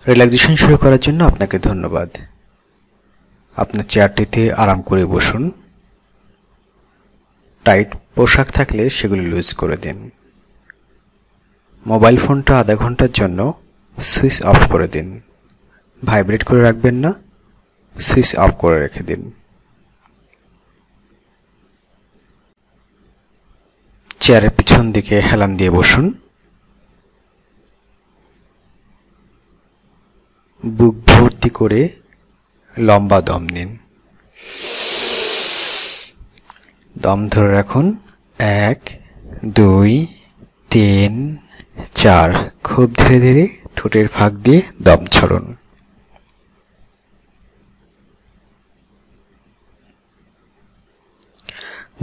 Relaxation শুরু করার জন্য আপনাকে ধন্যবাদ। আপনার চেয়ারটিতে আরাম করে বসুন। টাইট পোশাক থাকলে সেগুলো লুজ করে দিন। মোবাইল ফোনটা আধা ঘন্টার জন্য সুইচ অফ করে দিন। ভাইব্রেট করে রাখবেন না, সুইচ অফ করে রেখে দিন। চেয়ারের পিছন দিকে হেলান দিয়ে বসুন। বুক ভর্তি করে লম্বা দম নিন। দম ধরে রাখুন। 1, 2, 3, 4। খুব ধীরে ধীরে ঠোঁটের ফাঁক দিয়ে দম ছাড়ুন।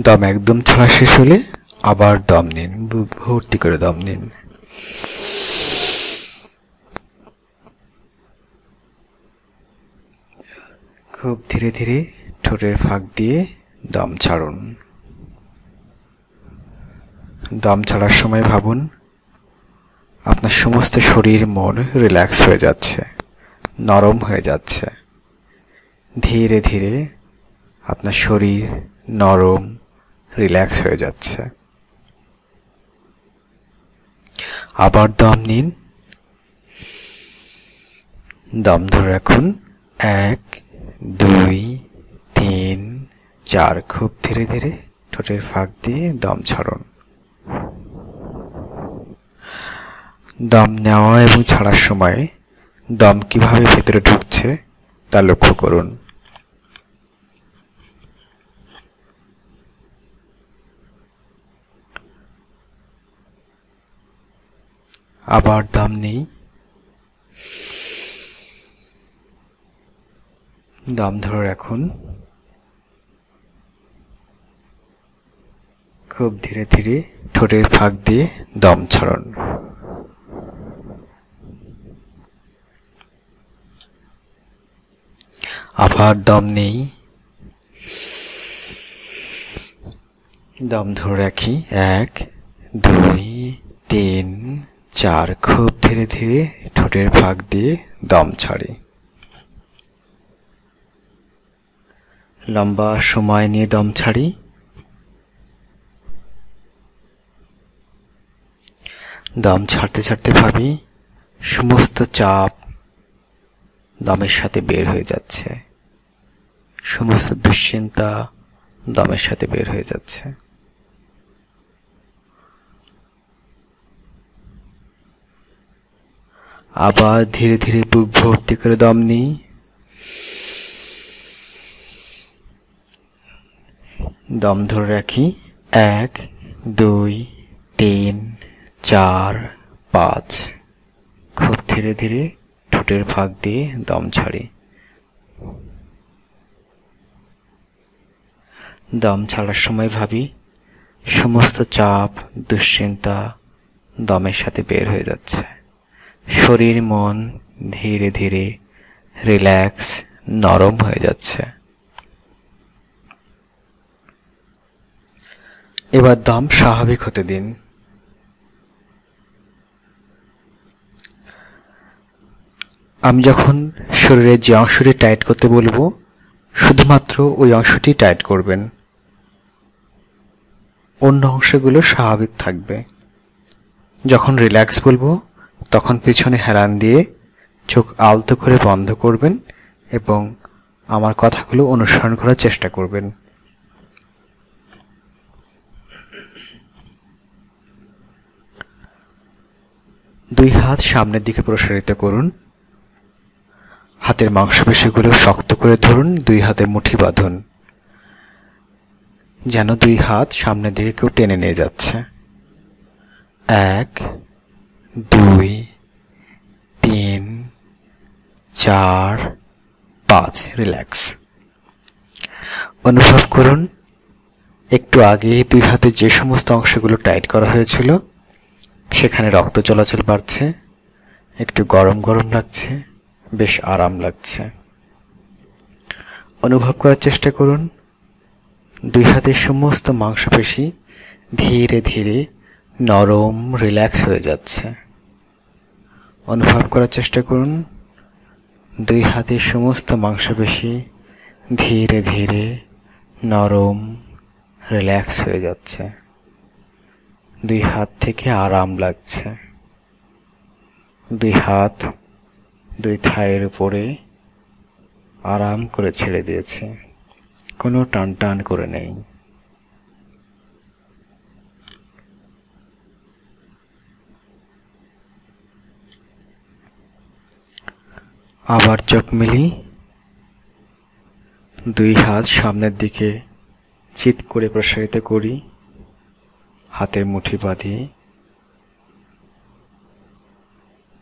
দম একদম ছাড়া শেষ হলে আবার দম নিন। বুক ভর্তি করে দম নিন। খুব ধীরে ধীরে ঠোঁটের ফাঁক দিয়ে দম ছাড়ুন। দম ছাড়ার সময় ভাবুন আপনার সমস্ত শরীর মন রিল্যাক্স হয়ে যাচ্ছে, নরম হয়ে যাচ্ছে। ধীরে ধীরে আপনার শরীর নরম, রিল্যাক্স হয়ে যাচ্ছে। আবার দম নিন। দম ধরে রাখুন। 1, 2, 3, 4। খুব ধীরে ধীরে ঠোঁটের ফাঁক দিয়ে দম ছাড়ুন। দম নেওয়া এবং ছাড়ার সময় দম কিভাবে ভেতরে ঢুকছে তা লক্ষ্য করুন। আবার দম নেই। দম ধরে রাখুন। খুব ধীরে ধীরে ঠোঁটের ফাঁক দিয়ে দম ছাড়ুন। আবার দম নেই। দম ধরে রাখি। 1, 2, 3, 4। খুব ধীরে ধীরে ঠোঁটের ফাঁক দিয়ে দম ছাড়ি। লম্বা সময় নিয়ে দম ছাড়ি। দম ছাড়তে ছাড়তে ভাবি সমস্ত চাপ দমের সাথে বের হয়ে যাচ্ছে, সমস্ত দুশ্চিন্তা দমের সাথে বের হয়ে যাচ্ছে। আবার ধীরে ধীরে বুক ভর্তি করে দম নিই। দম ধরে রাখি। 1, 2, 3, 4, 5। খুব ধীরে ধীরে ঠোঁটের ফাঁক দিয়ে দম ছাড়ি। দম ছাড়ার সময় ভাবি সমস্ত চাপ দুশ্চিন্তা দমের সাথে বের হয়ে যাচ্ছে। শরীর মন ধীরে ধীরে রিল্যাক্স, নরম হয়ে যাচ্ছে। এবার দম স্বাভাবিক হতে দিন। আমি যখন শরীরের যে অংশটি টাইট করতে বলবো শুধুমাত্র ওই অংশটি টাইট করবেন, অন্য অংশগুলো স্বাভাবিক থাকবে। যখন রিল্যাক্স বলবো তখন পিছনে হেলান দিয়ে চোখ আলতো করে বন্ধ করবেন এবং আমার কথাগুলো অনুসরণ করার চেষ্টা করবেন। দুই হাত সামনের দিকে প্রসারিত করুন। হাতের মাংসপেশিগুলো শক্ত করে ধরুন। দুই হাতে মুঠি বাঁধুন, যেন দুই হাত সামনের দিকে কেউ টেনে নিয়ে যাচ্ছে। 1, 2, 3, 4, 5। রিল্যাক্স। অনুভব করুন একটু আগে দুই হাতে যে সমস্ত অংশগুলো টাইট করা হয়েছিল সেখানে রক্ত চলাচল বাড়ছে, একটু গরম গরম লাগছে, বেশ আরাম লাগছে। অনুভব করার চেষ্টা করুন দুই হাতের সমস্ত মাংসপেশি ধীরে ধীরে নরম, রিল্যাক্স হয়ে যাচ্ছে। অনুভব করার চেষ্টা করুন দুই হাতের সমস্ত মাংসপেশি ধীরে ধীরে নরম, রিল্যাক্স হয়ে যাচ্ছে। দুই হাত থেকে আরাম লাগছে। দুই হাত দুই থাইয়ের উপরে আরাম করে ছেড়ে দিয়েছে, কোনো টান টান করে নেই। আবার চোখ মেলি, দুই হাত সামনের দিকে চিৎ করে প্রসারিত করি, হাতের মুঠি বাঁধি,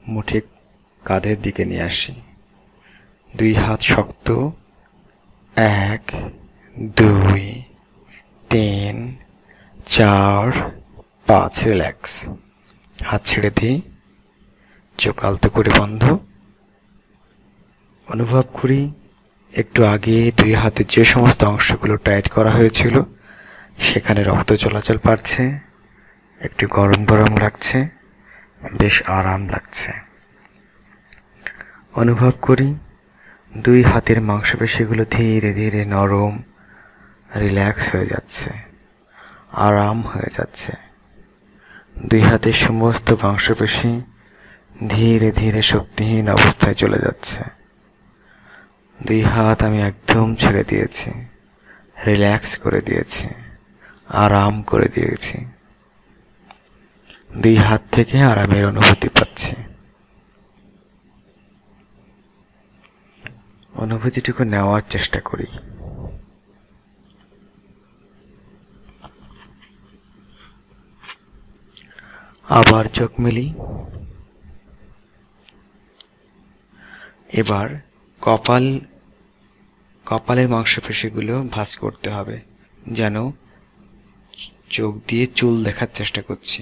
মুঠি কাঁধের দিকে নিয়ে আসি। দুই হাত শক্ত, 1 2 3 4 5, রিল্যাক্স। হাত ছেড়ে দিই, চোখ আলতো করে বন্ধ। অনুভব করি একটু আগে দুই হাতের যে সমস্ত অংশগুলো টাইট করা হয়েছিল সেখানে রক্ত চলাচল বাড়ছে, একটু গরম গরম লাগছে, বেশ আরাম লাগছে। অনুভব করি দুই হাতের মাংসপেশিগুলো ধীরে ধীরে নরম, রিল্যাক্স হয়ে যাচ্ছে, আরাম হয়ে যাচ্ছে। দুই হাতের সমস্ত মাংসপেশি ধীরে ধীরে শক্তিহীন অবস্থায় চলে যাচ্ছে। দুই হাত আমি একদম ছেড়ে দিয়েছি, রিল্যাক্স করে দিয়েছি, আরাম করে দিয়েছি। দুই হাত থেকে আরামের অনুভূতি পাচ্ছি। অনুভূতিটুকু নেওয়ার চেষ্টা করি। আবার চোখ মেলি। এবার কপালের মাংসপেশিগুলো ভাঁজ করতে হবে, যেন চোখ দিয়ে চুল দেখার চেষ্টা করছি।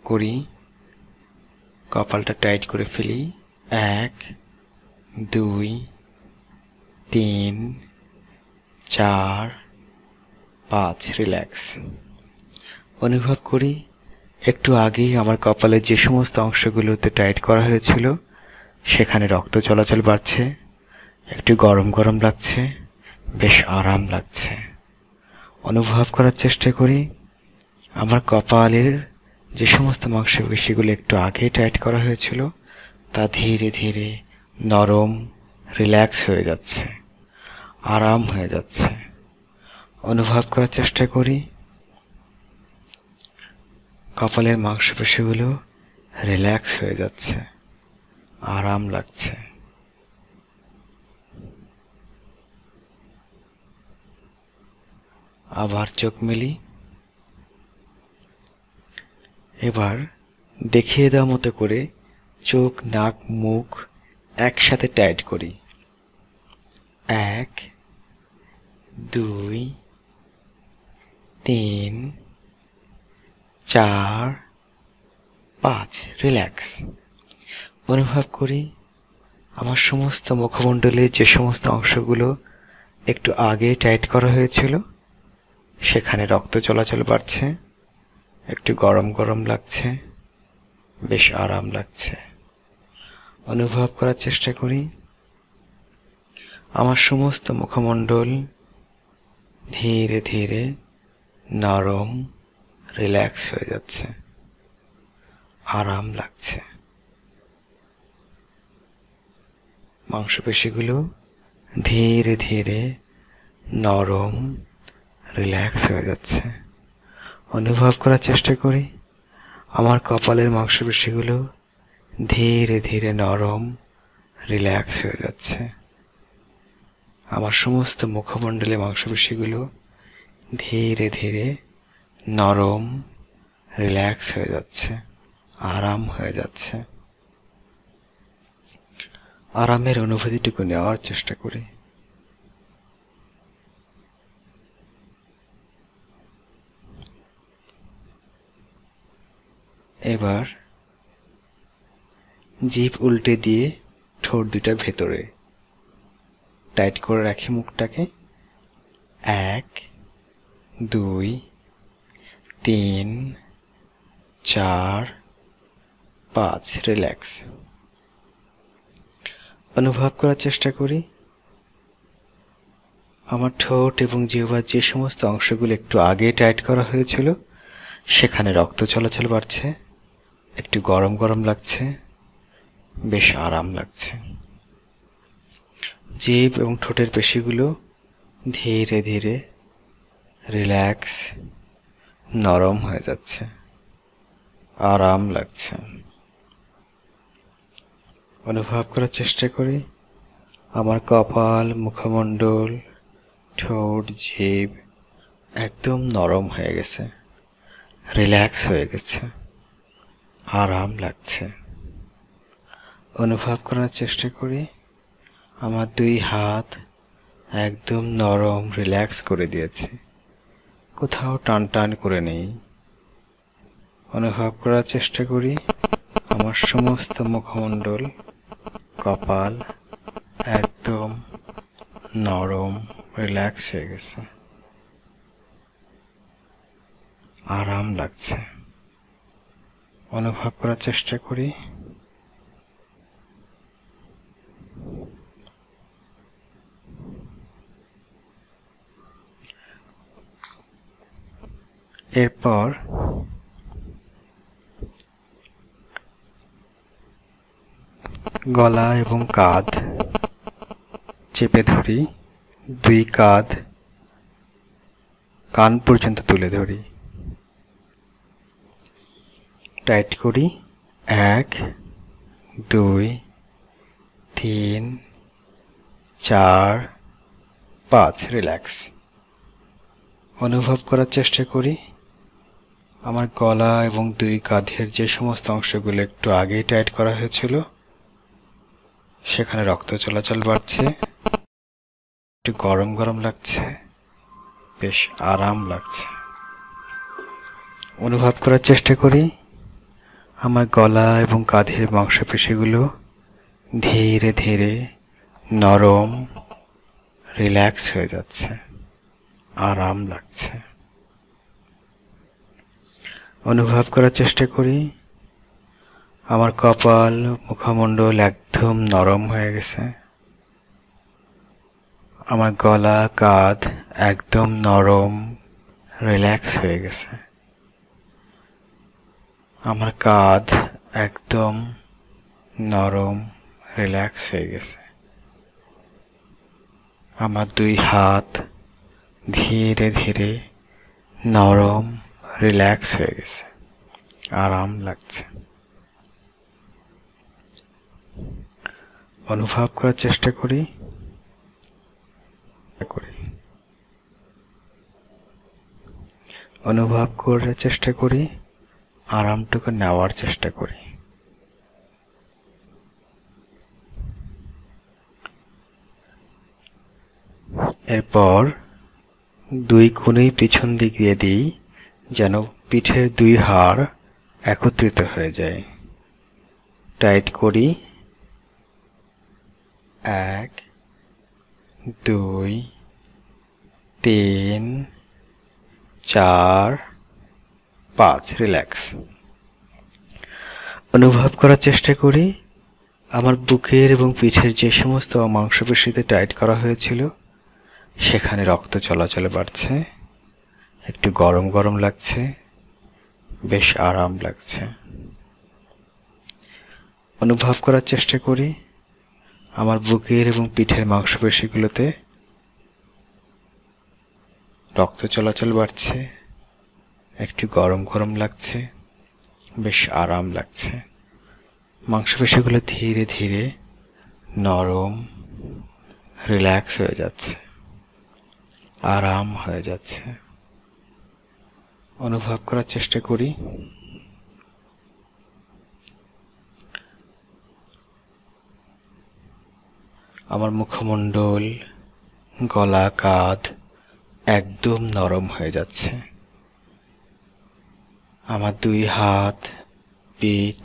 করি, কপালটা টাইট করে ফেলি। 1 2 3 4 5, রিল্যাক্স। অনুভব করি একটু আগেই আমার কপালের যে সমস্ত অংশগুলোতে টাইট করা হয়েছিল সেখানে রক্ত চলাচল বাড়ছে, একটু গরম গরম লাগছে, বেশ আরাম লাগছে। অনুভব করার চেষ্টা করি আমার কপালের যে সমস্ত মাংসপেশিগুলো একটু আগেই টাইট করা হয়েছিল তা ধীরে ধীরে নরম, রিল্যাক্স হয়ে যাচ্ছে, আরাম হয়ে যাচ্ছে। অনুভব করার চেষ্টা করি কপালের মাংসপেশিগুলো রিল্যাক্স হয়ে যাচ্ছে, আরাম লাগছে। আবার চোখ মেলি। এবার দেখিয়ে দেওয়া মতো করে চোখ, নাক, মুখ একসাথে টাইট করি। 1 2 3 4 5, রিল্যাক্স। অনুভব করি আমার সমস্ত মুখমণ্ডলের যে সমস্ত অংশগুলো একটু আগে টাইট করা হয়েছিল সেখানে রক্ত চলাচল বাড়ছে, একটু গরম গরম লাগছে, বেশ আরাম লাগছে। অনুভব করার চেষ্টা করি আমার সমস্ত মুখমণ্ডল ধীরে ধীরে নরম, রিল্যাক্স হয়ে যাচ্ছে, আরাম লাগছে। মাংসপেশিগুলো ধীরে ধীরে নরম, রিল্যাক্স হয়ে যাচ্ছে। অনুভব করার চেষ্টা করি আমার কপালের মাংসপেশিগুলো ধীরে ধীরে নরম, রিল্যাক্স হয়ে যাচ্ছে। আমার সমস্ত মুখমণ্ডলের মাংসপেশিগুলো ধীরে ধীরে নরম, রিল্যাক্স হয়ে যাচ্ছে, আরাম হয়ে যাচ্ছে। আরামের অনুভূতিটুকু নেওয়ার চেষ্টা করি। এবার জিভ উল্টে দিয়ে ঠোঁট দুটা ভেতরে টাইট করে রাখি মুখটাকে। 1 2 3 4 5, রিল্যাক্স। অনুভব করার চেষ্টা করি আমার ঠোঁট এবং জিহ্বার যে সমস্ত অংশগুলো একটু আগে টাইট করা হয়েছিল সেখানে রক্ত চলাচল বাড়ছে, একটু গরম গরম লাগছে, বেশ আরাম লাগছে। জিহ্ব এবং ঠোঁটের পেশিগুলো ধীরে ধীরে রিল্যাক্স, নরম হয়ে যাচ্ছে, আরাম লাগছে। অনুভব করার চেষ্টা করি আমার কপাল, মুখমণ্ডল, ঠোঁট, জিহ্ব একদম নরম হয়ে গেছে, রিল্যাক্স হয়ে গেছে, আরাম লাগছে। অনুভব করার চেষ্টা করি আমার দুই হাত একদম নরম, রিল্যাক্স করে দিয়েছে, কোথাও টান টান করে নেই। অনুভব করার চেষ্টা করি আমার সমস্ত মুখমণ্ডল, কপাল একদম নরম, রিল্যাক্স হয়ে গেছে, আরাম লাগছে। অনুভব করার চেষ্টা করি এরপর গলা এবং কাঁধ চেপে ধরি, দুই কাঁধ কান পর্যন্ত তুলে ধরি, টাইট করি। 1 2 3 4 5 রিল্যাক্স। অনুভব করার চেষ্টা করি আমার গলা এবং দুই কাঁধের যে সমস্ত অংশগুলো একটু আগেই টাইট করা হয়েছিল সেখানে রক্ত চলাচল বাড়ছে, একটু গরম গরম লাগছে, বেশ আরাম লাগছে। অনুভব করার চেষ্টা করি আমার গলা এবং কাঁধের মাংসপেশিগুলো ধীরে ধীরে নরম, রিল্যাক্স হয়ে যাচ্ছে, আরাম লাগছে। অনুভব করার চেষ্টা করি আমার কপাল, মুখমণ্ডল একদম নরম হয়ে গেছে, আমার গলা, কাঁধ একদম নরম, রিল্যাক্স হয়ে গেছে, আমার কাঁধ একদম নরম, রিল্যাক্স হয়ে গেছে, আমার দুই হাত ধীরে ধীরে নরম, রিল্যাক্স হয়ে গেছে, আরাম লাগছে। অনুভব করার চেষ্টা করি অনুভব করার চেষ্টা করি আরামটুকু নেওয়ার চেষ্টা করি। এরপর দুই কোণেই পিছন দিক দিয়ে দিই যেন পিঠের দুই হাড় একত্রিত হয়ে যায়। টাইট করি। 1 2 3 4 5 রিল্যাক্স। অনুভব করার চেষ্টা করি আমার বুকের এবং পিঠের যে সমস্ত মাংসপেশিতে টাইট করা হয়েছিল সেখানে রক্ত চলাচল বাড়ছে, একটু গরম গরম লাগছে, বেশ আরাম লাগছে। অনুভব করার চেষ্টা করি আমার বুকের এবং পিঠের মাংসপেশিগুলোতে রক্ত চলাচল বাড়ছে, একটু গরম গরম লাগছে, বেশ আরাম লাগছে। মাংসপেশিগুলো ধীরে ধীরে নরম, রিল্যাক্স হয়ে যাচ্ছে, আরাম হয়ে যাচ্ছে। অনুভব করার চেষ্টা করি আমার মুখমণ্ডল, গলা, কাঁধ একদম নরম হয়ে যাচ্ছে। আমার দুই হাত, পিঠ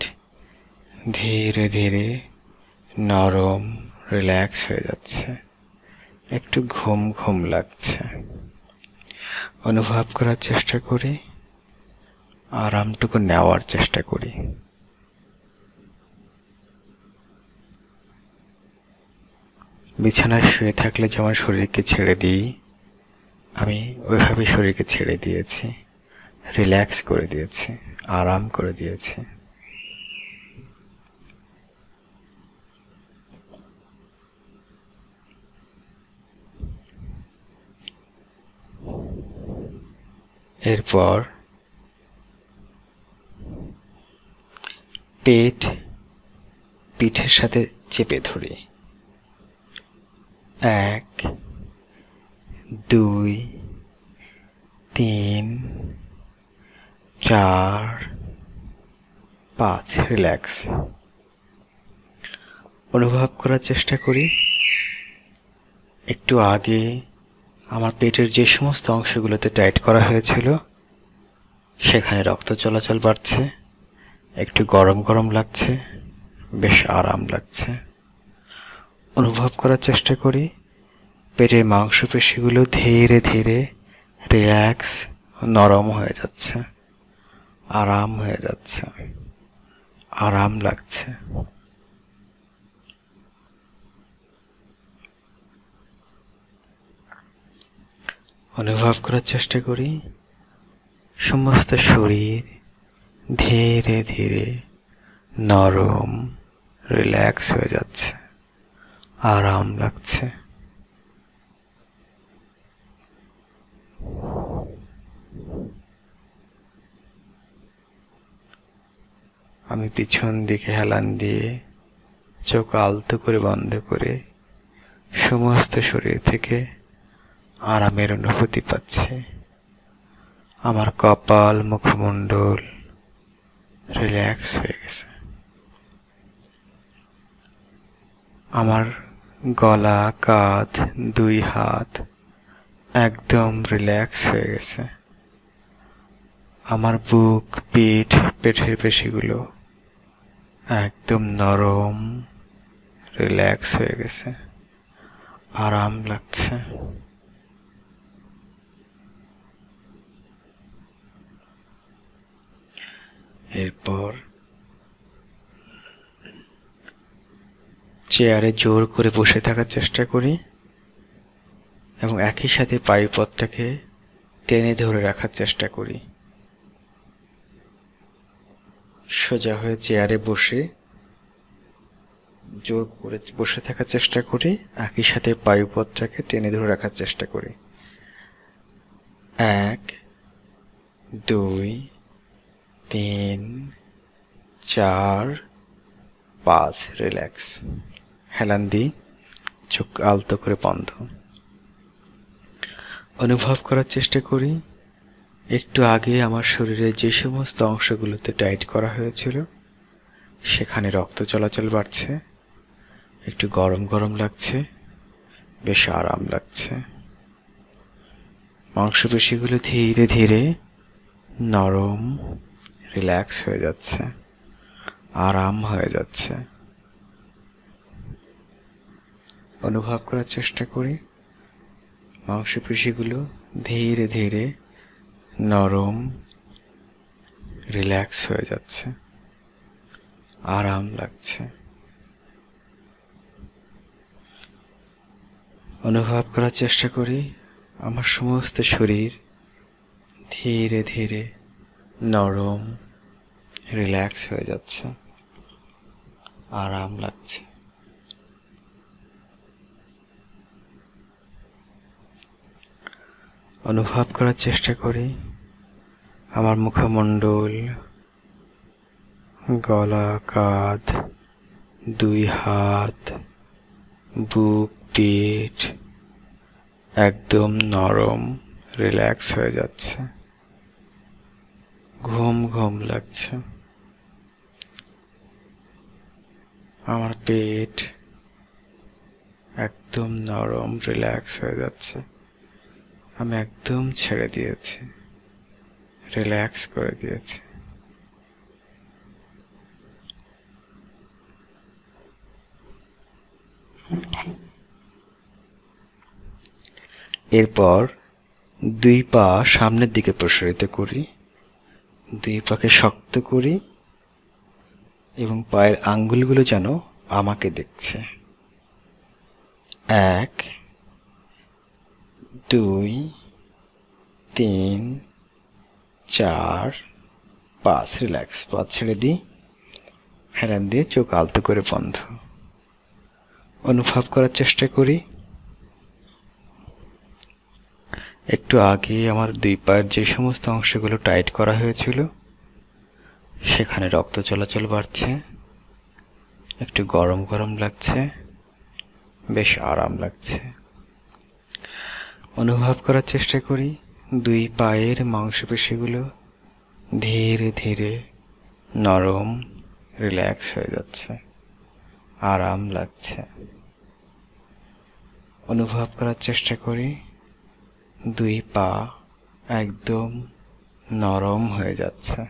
ধীরে ধীরে নরম, রিল্যাক্স হয়ে যাচ্ছে, একটু ঘুম ঘুম লাগছে। অনুভব করার চেষ্টা করি আরামটুকু নেওয়ার চেষ্টা করি। বিছানায় শুয়ে থাকলে যেমন শরীরকে ছেড়ে দিই, আমি ওইভাবে শরীরকে ছেড়ে দিয়েছি, রিল্যাক্স করে দিয়েছি, আরাম করে দিয়েছি। এরপর পেট পিঠের সাথে চেপে ধরি। 1 2 3 4 5 রিল্যাক্স। অনুভব করার চেষ্টা করি একটু আগে আমার পেটের যে সমস্ত অংশগুলোতে টাইট করা হয়েছিল সেখানে রক্ত চলাচল বাড়ছে, একটু গরম গরম লাগছে, বেশ আরাম লাগছে। অনুভব করার চেষ্টা করি পেটের মাংসপেশিগুলো ধীরে ধীরে রিল্যাক্স, নরম হয়ে যাচ্ছে, আরাম হয়ে যাচ্ছে, আরাম লাগছে। অনুভব করার চেষ্টা করি সমস্ত শরীর ধীরে ধীরে নরম, রিল্যাক্স হয়ে যাচ্ছে, আরাম লাগছে। আমি পিছন দিকে হেলান দিয়ে চোখ আলতো করে বন্ধ করে সমস্ত শরীর থেকে আরামের অনুভূতি পাচ্ছি। আমার কপাল, মুখমণ্ডল রিল্যাক্স হয়ে গেছে। আমার গলা, কাঁধ, 2 হাত একদম রিল্যাক্স হয়ে গেছে। আমার বুক, পিঠ, পেটের পেশিগুলো একদম নরম, রিল্যাক্স হয়ে গেছে, আরাম লাগছে। এরপর চেয়ারে জোর করে বসে থাকার চেষ্টা করি এবং একই সাথে পায়ুপথটাকে টেনে ধরে রাখার চেষ্টা করি। সোজা হয়ে চেয়ারে বসে জোর করে বসে থাকার চেষ্টা করি, একই সাথে পায়ুপথটাকে টেনে ধরে রাখার চেষ্টা করি। 1 2 3 4 5 রিল্যাক্স। হেলান দিই, চোখ আলতো করে বন্ধ। অনুভব করার চেষ্টা করি একটু আগে আমার শরীরে যে সমস্ত অংশগুলোতে টাইট করা হয়েছিল সেখানে রক্ত চলাচল বাড়ছে, একটু গরম গরম লাগছে, বেশ আরাম লাগছে। মাংসপেশিগুলো ধীরে ধীরে নরম, রিল্যাক্স হয়ে যাচ্ছে, আরাম হয়ে যাচ্ছে। অনুভব করার চেষ্টা করি মাংসপেশিগুলো ধীরে ধীরে নরম, রিল্যাক্স হয়ে যাচ্ছে, আরাম লাগছে। অনুভব করার চেষ্টা করি আমার সমস্ত শরীর ধীরে ধীরে নরম, রিল্যাক্স হয়ে যাচ্ছে, আরাম লাগছে। অনুভব করার চেষ্টা করি আমার মুখমণ্ডল, গলা, কাঁধ, 2 হাত, বুক, পেট একদম নরম, রিল্যাক্স হয়ে যাচ্ছে, ঘুম ঘুম লাগছে। আমার পেট একদম নরম, রিল্যাক্স হয়ে যাচ্ছে, আমি একদম ছেড়ে দিয়েছি, রিল্যাক্স করে দিয়েছি। এরপর 2 পা সামনের দিকে প্রসারিত করি, 2 পাকে শক্ত করি এবং পায়ের আঙ্গুলগুলো যেন আমাকে দেখছে। 1 2 3 4 5 রিল্যাক্স। পা ছেড়ে দিই, হেলান দিয়ে চোখ আলতো করে বন্ধ। অনুভব করার চেষ্টা করি একটু আগে আমার 2 পায়ের যে সমস্ত অংশগুলো টাইট করা হয়েছিল সেখানে রক্ত চলাচল বাড়ছে, একটু গরম গরম লাগছে, বেশ আরাম লাগছে। অনুভব করার চেষ্টা করি 2 পায়ের মাংসপেশিগুলো ধীরে ধীরে নরম, রিল্যাক্স হয়ে যাচ্ছে, আরাম লাগছে। অনুভব করার চেষ্টা করি 2 পা একদম নরম হয়ে যাচ্ছে,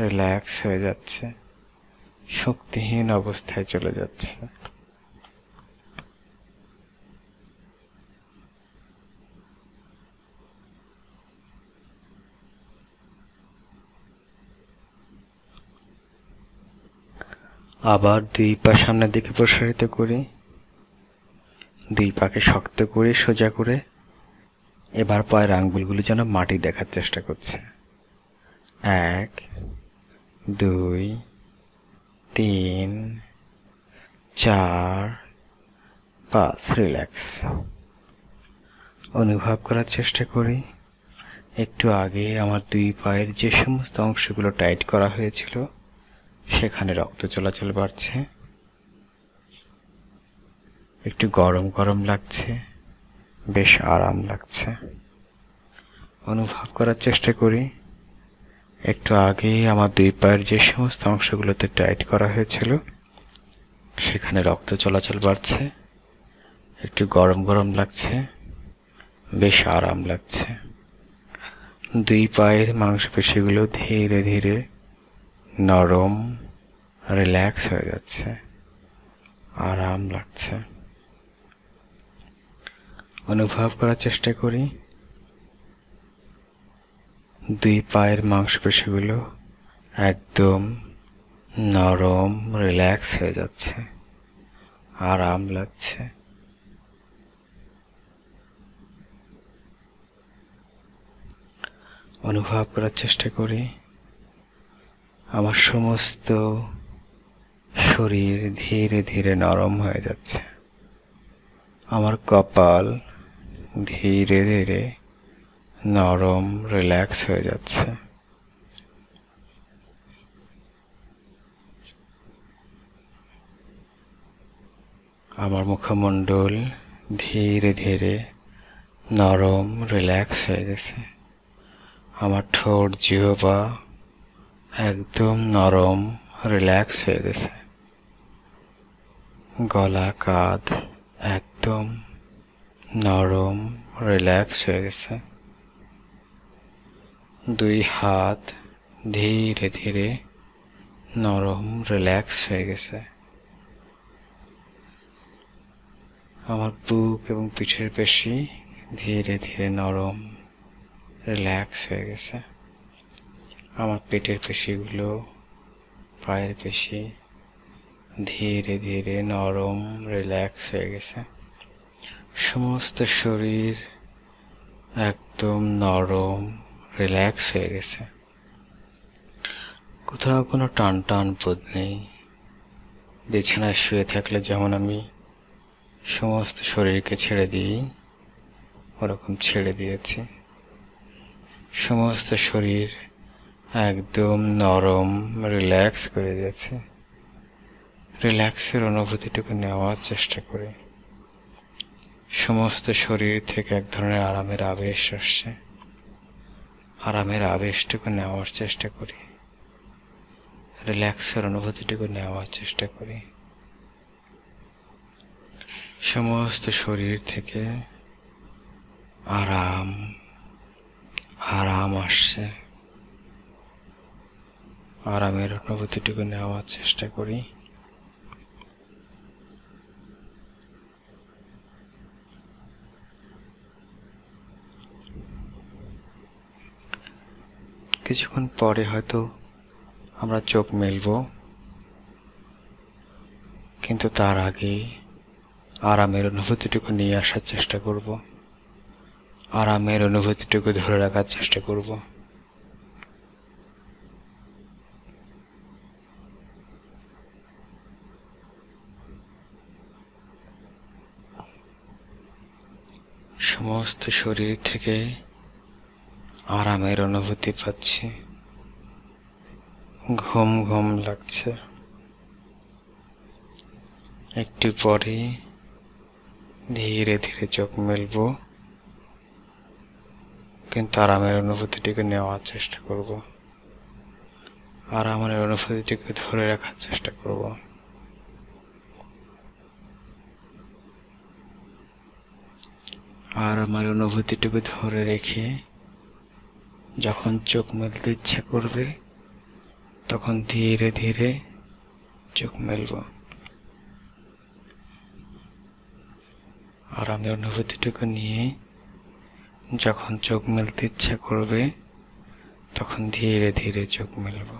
রিল্যাক্স হয়ে যাচ্ছে, শক্তিহীন অবস্থায় চলে যাচ্ছে। আবার 2 পা সামনের দিকে প্রসারিত করি, 2 পাকে শক্ত করে সোজা করে এবার পায়ের আঙ্গুলগুলো যেন মাটি দেখার চেষ্টা করছে। 1 2 3 4 5 রিল্যাক্স। অনুভব করার চেষ্টা করি একটু আগে আমার 2 পায়ের যে সমস্ত অংশগুলো টাইট করা হয়েছিল সেখানে রক্ত চলাচল বাড়ছে, একটু গরম গরম লাগছে, বেশ আরাম লাগছে। অনুভব করার চেষ্টা করি একটু আগে আমার 2 পায়ের যে সমস্ত অংশগুলোতে টাইট করা হয়েছিল সেখানে রক্ত চলাচল বাড়ছে, একটু গরম গরম লাগছে, বেশ আরাম লাগছে। 2 পায়ের মাংসপেশিগুলো ধীরে ধীরে নরম, রিল্যাক্স হয়ে যাচ্ছে, আরাম লাগছে। অনুভব করার চেষ্টা করি 2 পায়ের মাংসপেশিগুলো একদম নরম, রিল্যাক্স হয়ে যাচ্ছে, আরাম লাগছে। অনুভব করার চেষ্টা করি আমার সমস্ত শরীর ধীরে ধীরে নরম হয়ে যাচ্ছে, আমার কপাল ধীরে ধীরে নরম, রিল্যাক্স হয়ে যাচ্ছে। আমার মুখমণ্ডল ধীরে ধীরে নরম, রিল্যাক্স হয়ে গেছে। আমার ঠোঁট, জিহ্বা একদম নরম, রিল্যাক্স হয়ে গেছে। গলা, কাঁধ একদম নরম, রিল্যাক্স হয়ে গেছে। 2 হাত ধীরে ধীরে নরম, রিল্যাক্স হয়ে গেছে। আমার বুক এবং পিঠের পেশি ধীরে ধীরে নরম, রিল্যাক্স হয়ে গেছে। আমার পেটের পেশিগুলো, পায়ের পেশি ধীরে ধীরে নরম, রিল্যাক্স হয়ে গেছে। সমস্ত শরীর একদম নরম, রিল্যাক্স হয়ে গেছে। কোথাও কোনো টান টান বোধ নেই। বিছানায় শুয়ে থাকলে যেমন আমি সমস্ত শরীরকে ছেড়ে দিই, ওরকম ছেড়ে দিয়েছি। সমস্ত শরীর একদম নরম, রিল্যাক্স করে দিয়েছে। রিল্যাক্সের অনুভূতিটুকু নেওয়ার চেষ্টা করি। সমস্ত শরীর থেকে এক ধরনের আরামের আবেশ আসছে। আরামের আবেশটুকু নেওয়ার চেষ্টা করি, রিল্যাক্সের অনুভূতিটুকু নেওয়ার চেষ্টা করি। সমস্ত শরীর থেকে আরাম আরাম আসছে। আরামের অনুভূতিটুকু নেওয়ার চেষ্টা করি। কিছুক্ষণ পরে হয়তো আমরা চোখ মেলব, কিন্তু তার আগে আরামের অনুভূতিটুকু নিয়ে আসার চেষ্টা করব, আরামের অনুভূতিটুকু ধরে রাখার চেষ্টা করব। সমস্ত শরীর থেকে আরামের অনুভূতি পাচ্ছি, ঘুম ঘুম লাগছে। একটু পরে ধীরে ধীরে চোখ মেলবো, কিন্তু আরামের অনুভূতিটিকে নেওয়ার চেষ্টা করব, আরামের অনুভূতিটিকে ধরে রাখার চেষ্টা করব। আর আমার অনুভূতিটুকু ধরে রেখে যখন চোখ মেলতে ইচ্ছা করবে তখন ধীরে ধীরে চোখ মেলব। আর আমার অনুভূতিটুকু নিয়ে যখন চোখ মেলতে ইচ্ছা করবে তখন ধীরে ধীরে চোখ মেলব।